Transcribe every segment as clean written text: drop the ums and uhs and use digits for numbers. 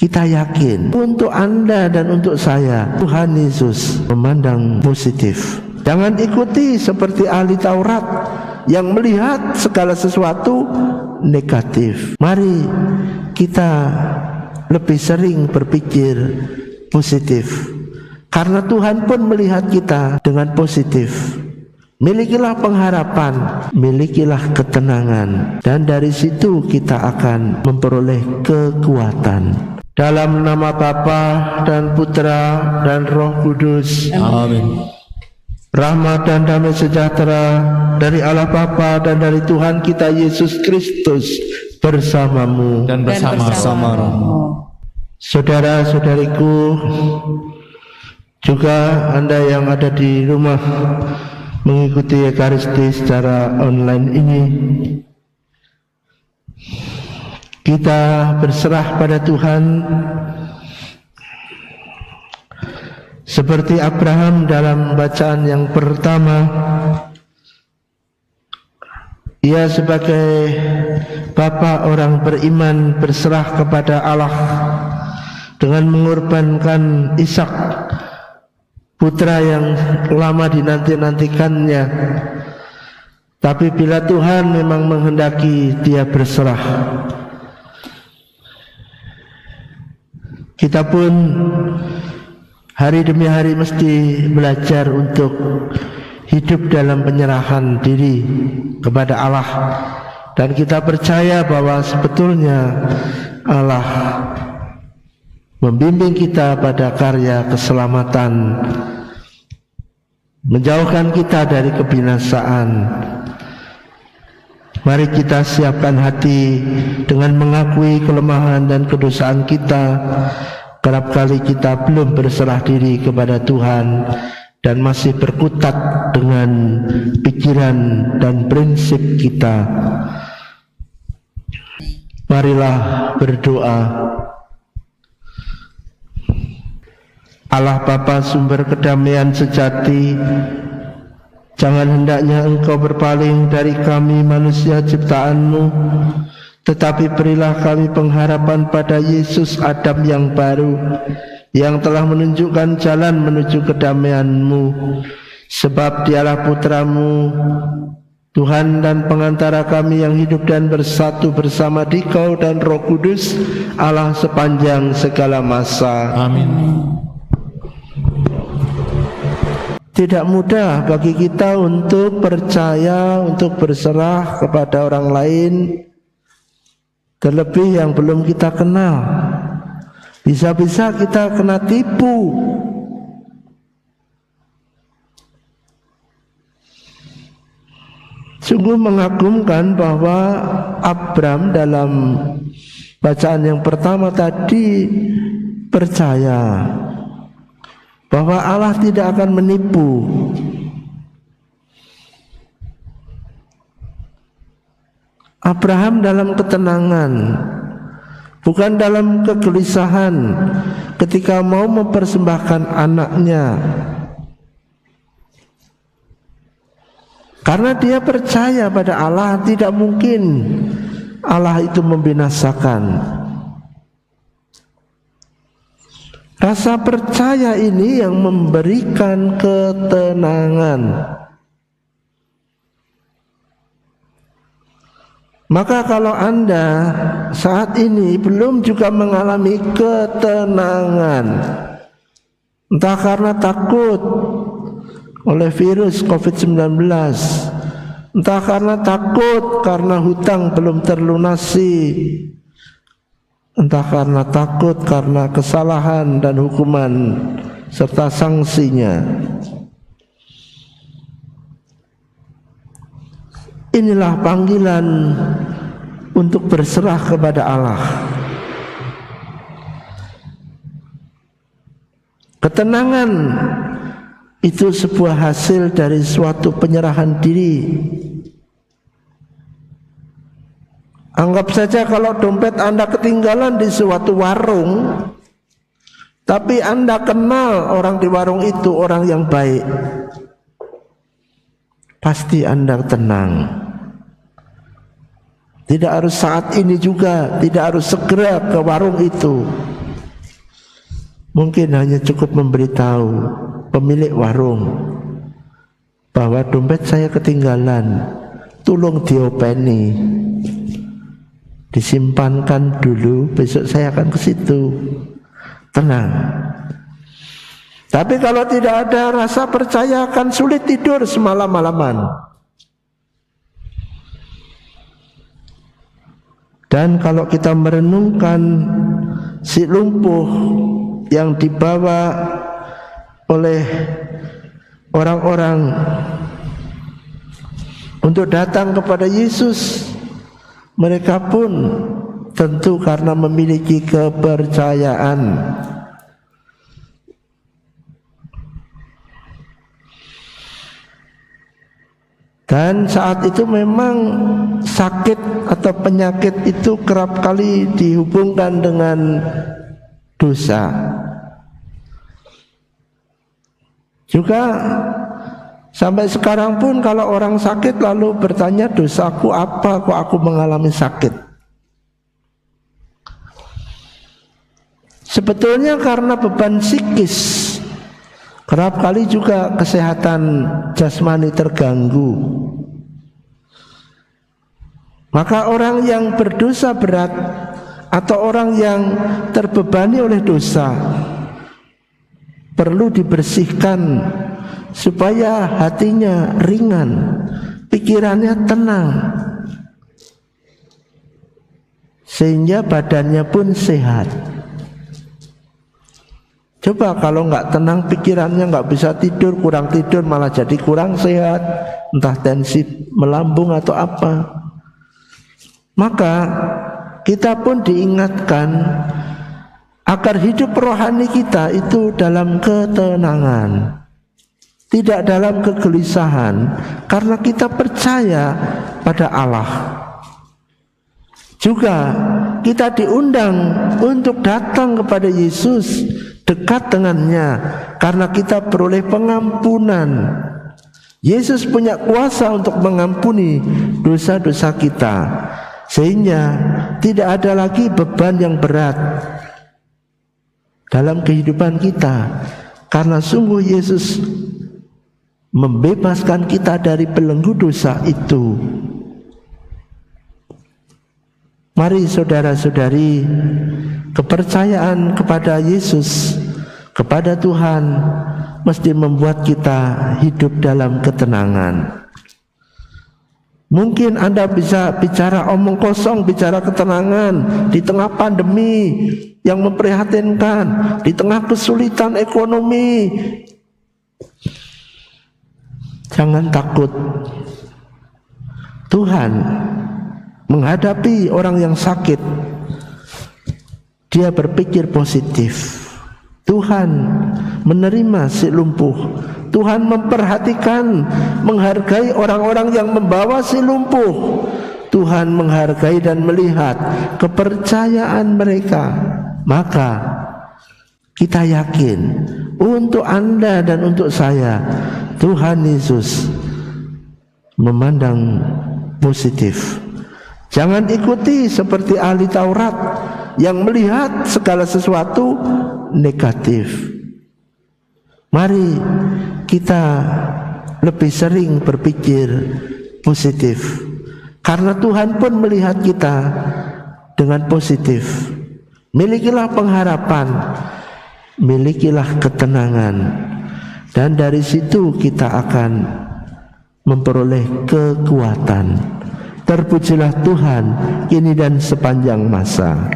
Kita yakin untuk Anda dan untuk saya, Tuhan Yesus memandang positif. Jangan ikuti seperti ahli Taurat yang melihat segala sesuatu negatif. Mari kita lebih sering berpikir positif, karena Tuhan pun melihat kita dengan positif. Milikilah pengharapan, milikilah ketenangan, dan dari situ kita akan memperoleh kekuatan. Dalam nama Bapa dan Putra dan Roh Kudus. Amin. Rahmat dan damai sejahtera dari Allah Bapa dan dari Tuhan kita Yesus Kristus bersamamu Dan bersama-sama rohmu. Saudara-saudariku, juga Anda yang ada di rumah mengikuti Ekaristi secara online ini, kita berserah pada Tuhan seperti Abraham dalam bacaan yang pertama. Ia sebagai bapa orang beriman berserah kepada Allah dengan mengorbankan Ishak, putra yang lama dinanti-nantikannya. Tapi bila Tuhan memang menghendaki, dia berserah. Kita pun hari demi hari mesti belajar untuk hidup dalam penyerahan diri kepada Allah, dan kita percaya bahwa sebetulnya Allah membimbing kita pada karya keselamatan, menjauhkan kita dari kebinasaan. Mari kita siapkan hati dengan mengakui kelemahan dan kedosaan kita. Kerap kali kita belum berserah diri kepada Tuhan dan masih berkutat dengan pikiran dan prinsip kita. Marilah berdoa. Allah Bapa sumber kedamaian sejati, jangan hendaknya Engkau berpaling dari kami manusia ciptaan-Mu, tetapi berilah kami pengharapan pada Yesus Adam yang baru, yang telah menunjukkan jalan menuju kedamaian-Mu. Sebab Dialah Putra-Mu, Tuhan dan pengantara kami yang hidup dan bersatu bersama Dikau dan Roh Kudus, Allah sepanjang segala masa. Amin. Tidak mudah bagi kita untuk percaya, untuk berserah kepada orang lain, terlebih yang belum kita kenal. Bisa-bisa kita kena tipu. Sungguh mengagumkan bahwa Abram dalam bacaan yang pertama tadi percaya bahwa Allah tidak akan menipu. Abraham dalam ketenangan, bukan dalam kegelisahan ketika mau mempersembahkan anaknya, karena dia percaya pada Allah. Tidak mungkin Allah itu membinasakan. Rasa percaya ini yang memberikan ketenangan. Maka kalau Anda saat ini belum juga mengalami ketenangan, entah karena takut oleh virus COVID-19, entah karena takut karena hutang belum terlunasi, entah karena takut karena kesalahan dan hukuman serta sanksinya. Inilah panggilan untuk berserah kepada Allah. Ketenangan itu sebuah hasil dari suatu penyerahan diri. Anggap saja kalau dompet Anda ketinggalan di suatu warung, tapi Anda kenal orang di warung itu orang yang baik, pasti Anda tenang. Tidak harus saat ini juga, tidak harus segera ke warung itu, Mungkin hanya cukup memberitahu pemilik warung bahwa dompet saya ketinggalan, tolong diopeni, disimpankan dulu, besok saya akan ke situ. Tenang. Tapi kalau tidak ada rasa percaya akan sulit tidur semalam-malaman. Dan kalau kita merenungkan si lumpuh yang dibawa oleh orang-orang untuk datang kepada Yesus, mereka pun tentu karena memiliki kepercayaan. Dan saat itu memang sakit atau penyakit itu kerap kali dihubungkan dengan dosa. Juga sampai sekarang pun kalau orang sakit lalu bertanya, dosaku apa kok aku mengalami sakit? Sebetulnya karena beban psikis. Kerap kali juga kesehatan jasmani terganggu. Maka orang yang berdosa berat atau orang yang terbebani oleh dosa perlu dibersihkan supaya hatinya ringan, pikirannya tenang, sehingga badannya pun sehat. Coba kalau nggak tenang pikirannya, nggak bisa tidur, kurang tidur malah jadi kurang sehat, entah tensi melambung atau apa. Maka kita pun diingatkan agar hidup rohani kita itu dalam ketenangan, tidak dalam kegelisahan, karena kita percaya pada Allah. Juga kita diundang untuk datang kepada Yesus, dekat dengannya, karena kita beroleh pengampunan. Yesus punya kuasa untuk mengampuni dosa-dosa kita, sehingga tidak ada lagi beban yang berat dalam kehidupan kita, karena sungguh Yesus membebaskan kita dari belenggu dosa itu. Mari saudara-saudari, kepercayaan kepada Yesus, kepada Tuhan mesti membuat kita hidup dalam ketenangan. Mungkin Anda bisa bicara omong kosong, bicara ketenangan di tengah pandemi yang memprihatinkan, di tengah kesulitan ekonomi. Jangan takut. Tuhan menghadapi orang yang sakit, dia berpikir positif. Tuhan menerima si lumpuh. Tuhan memperhatikan, menghargai orang-orang yang membawa si lumpuh. Tuhan menghargai dan melihat kepercayaan mereka. Maka kita yakin untuk Anda dan untuk saya, Tuhan Yesus memandang positif. Jangan ikuti seperti ahli Taurat yang melihat segala sesuatu negatif. Mari kita lebih sering berpikir positif, karena Tuhan pun melihat kita dengan positif. Milikilah pengharapan, milikilah ketenangan, dan dari situ kita akan memperoleh kekuatan. Terpujilah Tuhan kini dan sepanjang masa.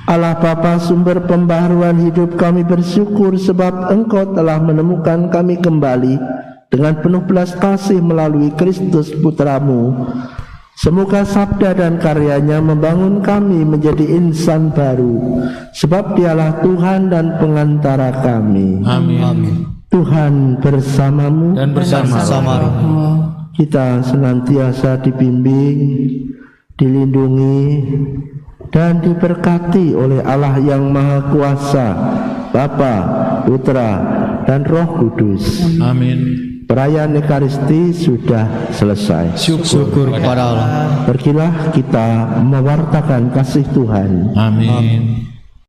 Allah Bapa, sumber pembaharuan hidup, kami bersyukur sebab Engkau telah menemukan kami kembali dengan penuh belas kasih melalui Kristus Putramu. Semoga sabda dan karyanya membangun kami menjadi insan baru, sebab Dialah Tuhan dan pengantara kami. Amin. Tuhan bersamamu Dan bersama-sama kita senantiasa dibimbing, dilindungi, dan diberkati oleh Allah yang Maha Kuasa, Bapa, Putra, dan Roh Kudus. Amin. Perayaan Ekaristi sudah selesai. Syukur kepada Allah. Pergilah kita mewartakan kasih Tuhan. Amin.